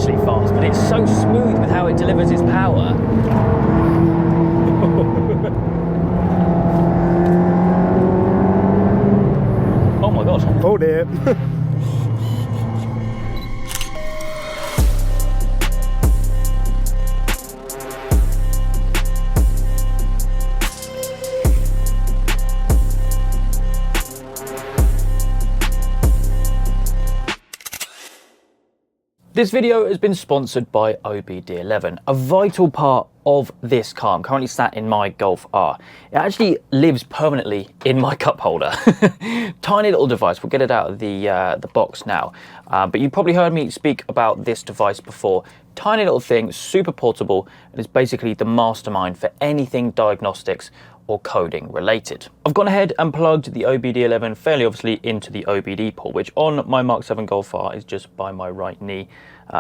savagely fast, but it's so smooth with how it delivers its power. Oh my god. Oh dear. This video has been sponsored by OBDeleven, a vital part of this car. I'm currently sat in my Golf R. It actually lives permanently in my cup holder. Tiny little device. We'll get it out of the box now. But you probably heard me speak about this device before. Tiny little thing, super portable, and it's basically the mastermind for anything diagnostics or coding related. I've gone ahead and plugged the OBDeleven fairly obviously into the OBD port, which on my Mark 7 Golf R is just by my right knee.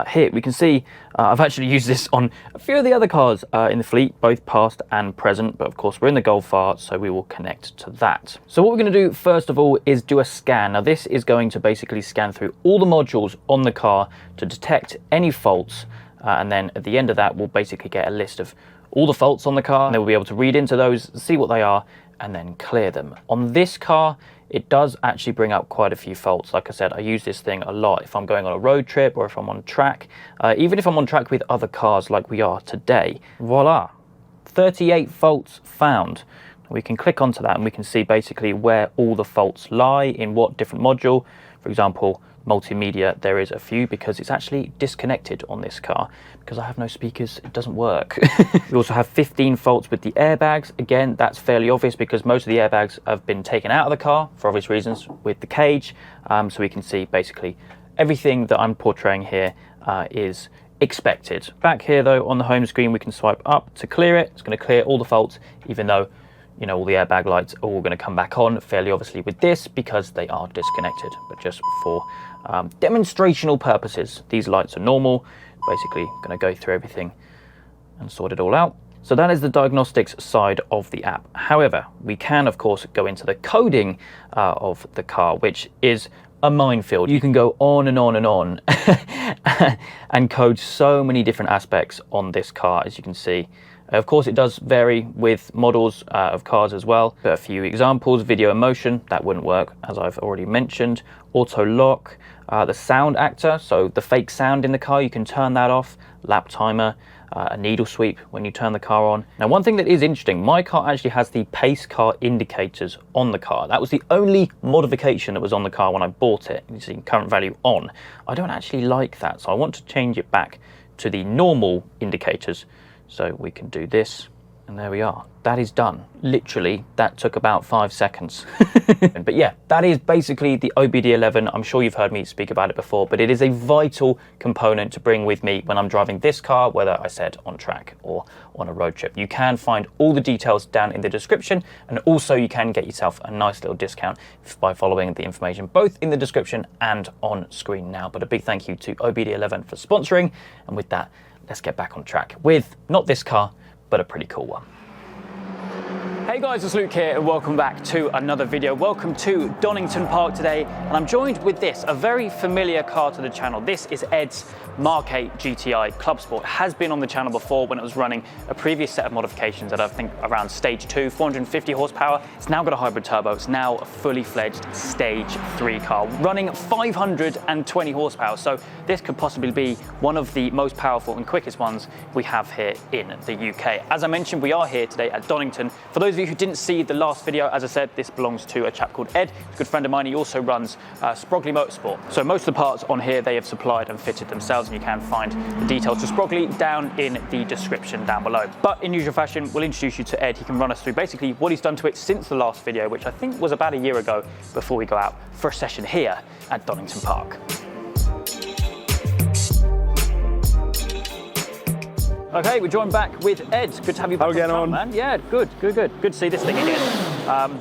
Here we can see I've actually used this on a few of the other cars in the fleet, both past and present, but of course we're in the Golf R, so we will connect to that. So what we're going to do first of all is do a scan. Now this is going to basically scan through all the modules on the car to detect any faults, and then at the end of that we'll basically get a list of all the faults on the car, and then we'll be able to read into those, see what they are, and then clear them. On this car, it does actually bring up quite a few faults. Like I said, I use this thing a lot if I'm going on a road trip or if I'm on track, even if I'm on track with other cars like we are today. Voila, 38 faults found. We can click onto that and we can see basically where all the faults lie, in what different module. For example, multimedia, there is a few because it's actually disconnected on this car because I have no speakers, it doesn't work. We also have 15 faults with the airbags. Again, that's fairly obvious because most of the airbags have been taken out of the car for obvious reasons with the cage. So we can see basically everything that I'm portraying here is expected. Back here though on the home screen we can swipe up to clear it. It's going to clear all the faults, even though you know all the airbag lights are all going to come back on fairly obviously with this because they are disconnected, but just for demonstrational purposes these lights are normal. Basically going to go through everything and sort it all out. So that is the diagnostics side of the app. However, we can of course go into the coding of the car, which is a minefield. You can go on and on and on and code so many different aspects on this car, as you can see. Of course, it does vary with models of cars as well. But a few examples: video in motion, that wouldn't work, as I've already mentioned. Auto lock, the sound actor, so the fake sound in the car, you can turn that off. Lap timer, a needle sweep when you turn the car on. Now, one thing that is interesting, my car actually has the pace car indicators on the car. That was the only modification that was on the car when I bought it. You see current value on. I don't actually like that, so I want to change it back to the normal indicators. So we can do this, and there we are. That is done. Literally, that took about 5 seconds. But yeah, that is basically the OBDeleven. I'm sure you've heard me speak about it before, but it is a vital component to bring with me when I'm driving this car, whether I said on track or on a road trip. You can find all the details down in the description, and also you can get yourself a nice little discount by following the information both in the description and on screen now. But a big thank you to OBDeleven for sponsoring, and with that, let's get back on track with not this car, but a pretty cool one. Hey guys, it's Luke here and welcome back to another video. Welcome to Donnington Park today, and I'm joined with this, a very familiar car to the channel. This is Ed's Mark 8 GTI Clubsport. Has been on the channel before when it was running a previous set of modifications at I think around stage 2, 450 horsepower. It's now got a hybrid turbo. It's now a fully fledged stage 3 car running 520 horsepower. So this could possibly be one of the most powerful and quickest ones we have here in the UK. As I mentioned, we are here today at Donington. For those of you who didn't see the last video, as I said, this belongs to a chap called Ed. He's a good friend of mine. He also runs Sprogley Motorsport. So most of the parts on here they have supplied and fitted themselves, and you can find the details to Sprogley down in the description down below. But in usual fashion, we'll introduce you to Ed. He can run us through basically what he's done to it since the last video, which I think was about a year ago, before we go out for a session here at Donnington Park. Okay, we're joined back with Ed. Good to have you back on, man. Yeah, good to see this thing again.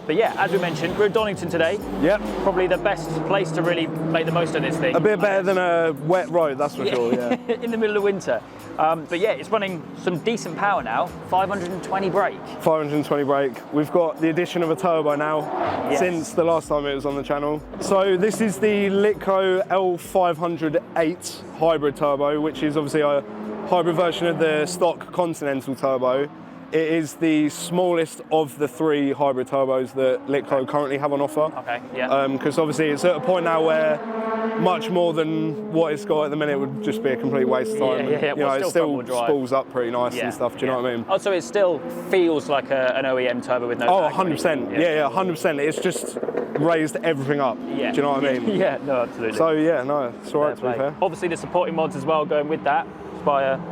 But yeah, as we mentioned, we're at Donington today. Yep. Probably the best place to really make the most of this thing. A bit better than a wet road, that's for sure, yeah. In the middle of winter. But yeah, it's running some decent power now, 520 brake. 520 brake. We've got the addition of a turbo now, since the last time it was on the channel. So this is the Litco L508 hybrid turbo, which is obviously a hybrid version of the stock Continental turbo. It is the smallest of the 3 hybrid turbos that Litco currently have on offer. Okay, yeah. Because obviously it's at a point now where much more than what it's got at the minute would just be a complete waste of time. Yeah. You know, it still spools up pretty nice and stuff, do you know what I mean? Oh, so it still feels like an OEM turbo with no... Oh, 100%. Yeah, 100%. It's just raised everything up. Yeah. Do you know what I mean? Yeah, no, absolutely. So yeah, no, it's all right to be fair. Obviously the supporting mods as well going with that.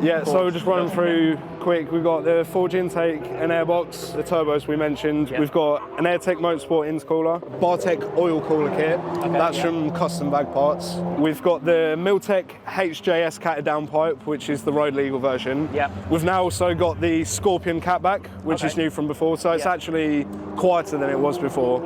Yeah, so we'll just run through quick. We've got the forge intake and airbox, the turbos we mentioned. We've got an AirTech Motorsport intercooler, Bartec oil cooler kit. That's from Custom Bag Parts. We've got the Miltech HJS catted down pipe, which is the road legal version. We've now also got the Scorpion catback, which is new from before. So it's actually quieter than it was before.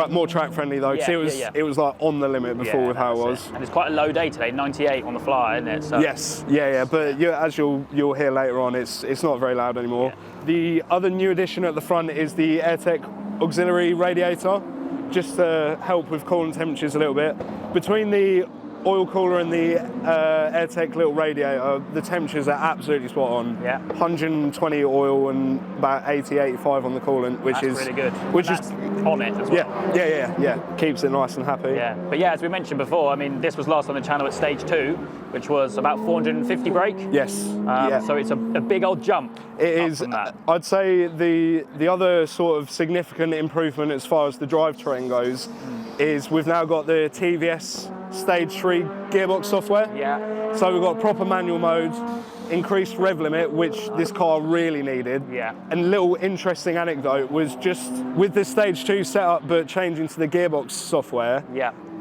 More track friendly though, because it was like on the limit before with how it was. And it's quite a low day today, 98 on the fly, isn't it? So. Yes, yeah. But as you'll hear later on, it's not very loud anymore. The other new addition at the front is the AirTech auxiliary radiator, just to help with coolant temperatures a little bit. Between the oil cooler and the AirTech little radiator, the temperatures are absolutely spot on. 120 oil and about 80, 85 on the coolant, which is really good. Which is on it as well. Yeah. Keeps it nice and happy. Yeah, but yeah, as we mentioned before, I mean, this was last on the channel at stage 2, which was about 450 brake. Yes. So it's a big old jump. It is. I'd say the other sort of significant improvement as far as the drivetrain goes is we've now got the TVS Stage 3 gearbox software. So we've got proper manual mode, increased rev limit, which this car really needed. And a little interesting anecdote was just with the Stage 2 setup, but changing to the gearbox software.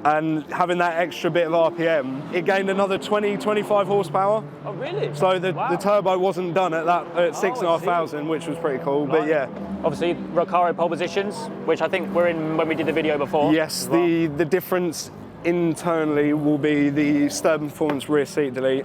And having that extra bit of RPM, it gained another 20-25 horsepower. Oh, really? So the turbo wasn't done at 6,500, which was pretty cool. But yeah. Obviously, Recaro pole positions, which I think we're in when we did the video before. Yes, the difference internally will be the Sturban Performance rear seat delete,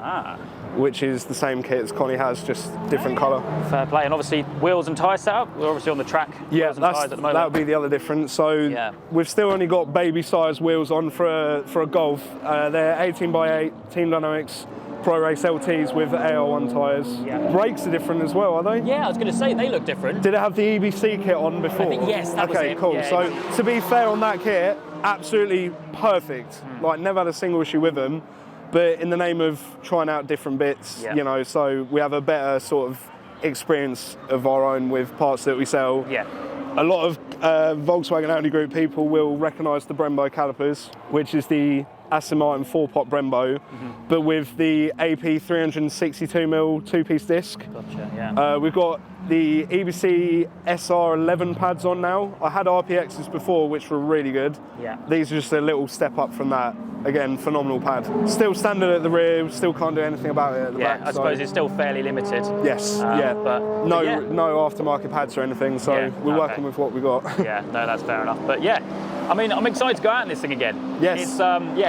which is the same kit as Connie has, just different colour. Fair play. And obviously wheels and tyre setup, we're obviously on the track. Yeah, that would be the other difference. So we've still only got baby size wheels on for a Golf. They're 18x8 Team Dynamics Pro Race LTs with AR1 tyres. Brakes are different as well, are they? Yeah, I was going to say, they look different. Did it have the EBC kit on before? I think, yes, that was it. Cool. Yeah, so to be fair on that kit, absolutely perfect. Like, never had a single issue with them. But in the name of trying out different bits, you know, so we have a better sort of experience of our own with parts that we sell. A lot of Volkswagen Audi Group people will recognise the Brembo calipers, which is the Aston Martin 4-pot Brembo, but with the AP 362mm two-piece disc. We've got the EBC SR11 pads on now. I had RPXs before, which were really good. These are just a little step up from that. Again, phenomenal pad. Still standard at the rear, still can't do anything about it at the back. I suppose it's still fairly limited. Yes, but no aftermarket pads or anything, so we're working with what we got. No, that's fair enough. But yeah, I mean, I'm excited to go out in this thing again. Yes.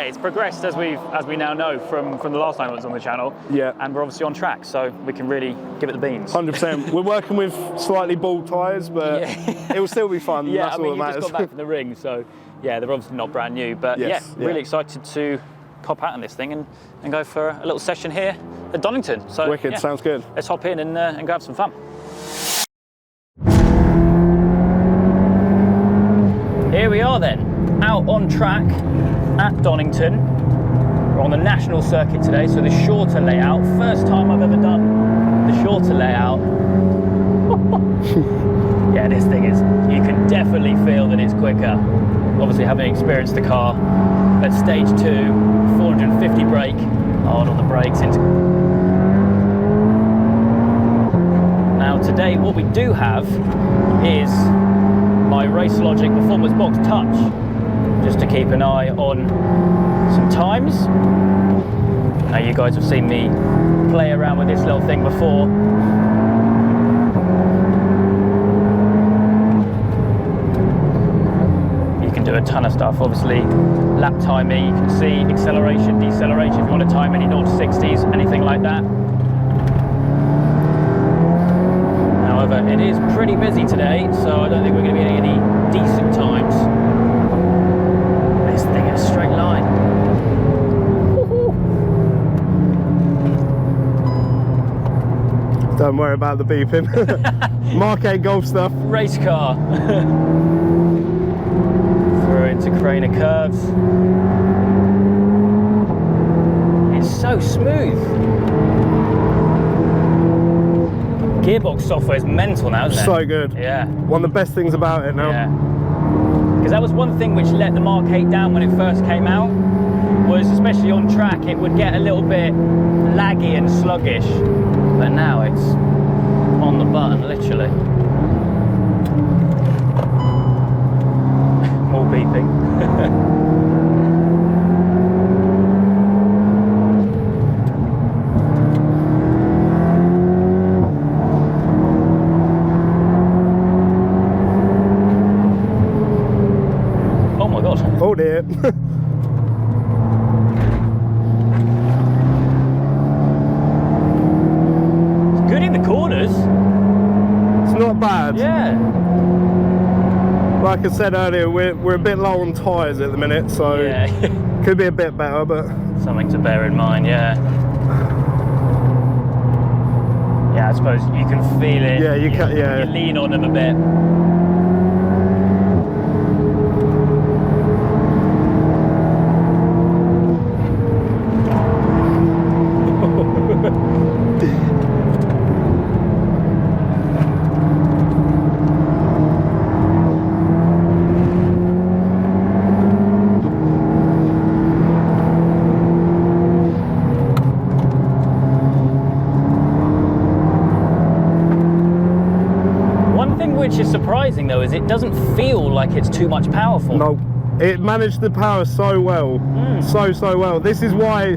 It's progressed as we now know from the last time it was on the channel. And we're obviously on track, so we can really give it the beans. 100%. We're working with slightly bald tyres, but it will still be fun. That's all that matters. You just got back from the ring, so yeah, they're obviously not brand new, but really excited to pop out on this thing and go for a little session here at Donington. So wicked, sounds good. Let's hop in and go have some fun. Here we are then, out on track at Donington. We're on the national circuit today, so the shorter layout. First time I've ever done the shorter layout. Yeah, this thing is, you can definitely feel that it's quicker. Obviously, having experienced the car at stage 2, 450 brake, hard on the brakes. Now today, what we do have is my RaceLogic Performance Box Touch, just to keep an eye on some times. Now you guys have seen me play around with this little thing before. a ton of stuff. Obviously, lap timing, you can see acceleration, deceleration, if you want to time any 0 to 60s, anything like that. However, it is pretty busy today, so I don't think we're going to be getting any decent times. This thing is a straight line. Don't worry about the beeping. Mark 8 golf stuff. Race car. Through into Craner curves. It's so smooth. Gearbox software is mental now, isn't it? So good. Yeah. One of the best things about it now. Yeah. Because that was one thing which let the Mark 8 down when it first came out, was especially on track, it would get a little bit laggy and sluggish. But now it's on the button, literally. More beeping. Oh my god. Oh dear. Corners. It's not bad. Yeah. Like I said earlier, we're a bit low on tyres at the minute, so yeah. could be a bit better, but something to bear in mind. Yeah. Yeah, I suppose you can feel it. Yeah, you can. Yeah. You lean on them a bit. Which is surprising though, is it doesn't feel like it's too much powerful. No, it managed the power so well, so well. This is why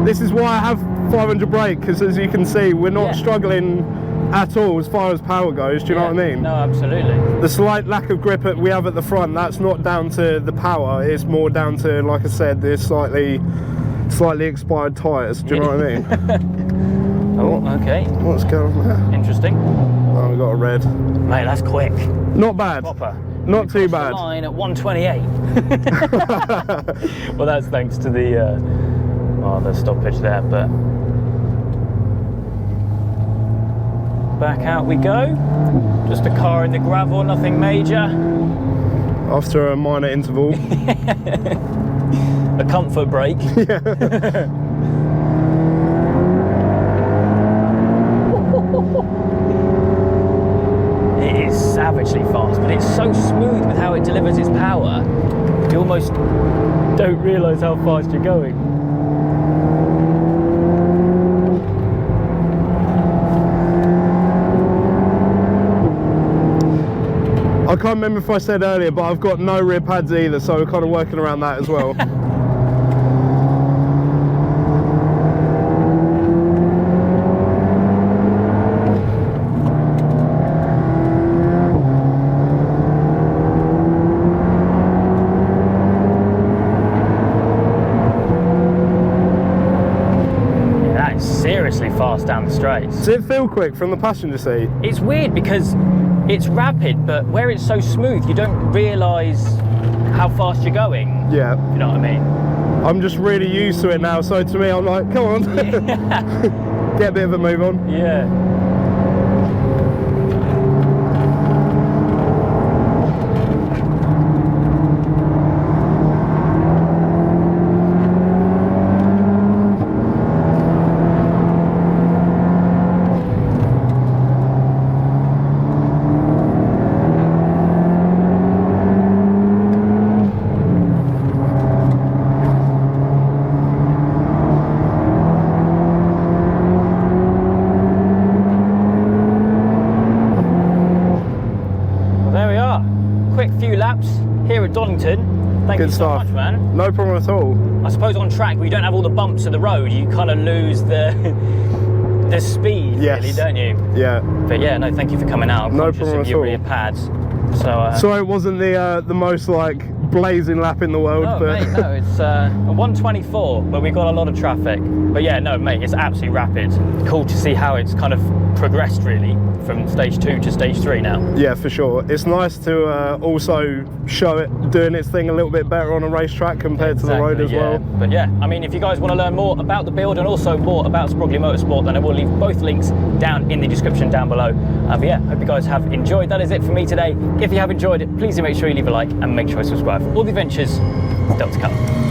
I have 500 brake, because as you can see, we're not struggling at all as far as power goes. Do you know what I mean? No, absolutely. The slight lack of grip that we have at the front, that's not down to the power. It's more down to, like I said, the slightly expired tyres. Do you know what I mean? Oh, okay. What's going on there? Interesting. Oh, we got a red. Mate, that's quick. Not bad. Proper. Not too bad. The line at 128. Well, that's thanks to the stoppage there, but back out we go. Just a car in the gravel, nothing major. After a minor interval. A comfort break. Yeah. It is savagely fast, but it's so smooth with how it delivers its power. You almost don't realise how fast you're going. I can't remember if I said earlier, but I've got no rear pads either, so we're kind of working around that as well. Fast down the straights. Does it feel quick from the passenger seat? It's weird because it's rapid, but where it's so smooth, you don't realise how fast you're going. Yeah. You know what I mean? I'm just really used to it now, so to me, I'm like, come on. Yeah. Get a bit of a move on. Yeah. Here at Donington. Thank you so much, man. No problem at all. I suppose on track we don't have all the bumps of the road. You kind of lose the speed, really, don't you? Yeah. But yeah, no, thank you for coming out. I'm no conscious problem of at your all. rear pads. So sorry, it wasn't the most like blazing lap in the world. No, but mate, no, it's a 124, but we've got a lot of traffic. But yeah, no, mate, it's absolutely rapid. Cool to see how it's kind of progressed, really, from stage 2 to stage 3 now. Yeah, for sure. It's nice to also show it doing its thing a little bit better on a racetrack compared to the road as well. But yeah, I mean, if you guys want to learn more about the build and also more about Sprogley Motorsport, then I will leave both links down in the description down below. But yeah, hope you guys have enjoyed. That is it for me today. If you have enjoyed it, please do make sure you leave a like and make sure you subscribe for all the adventures still to come.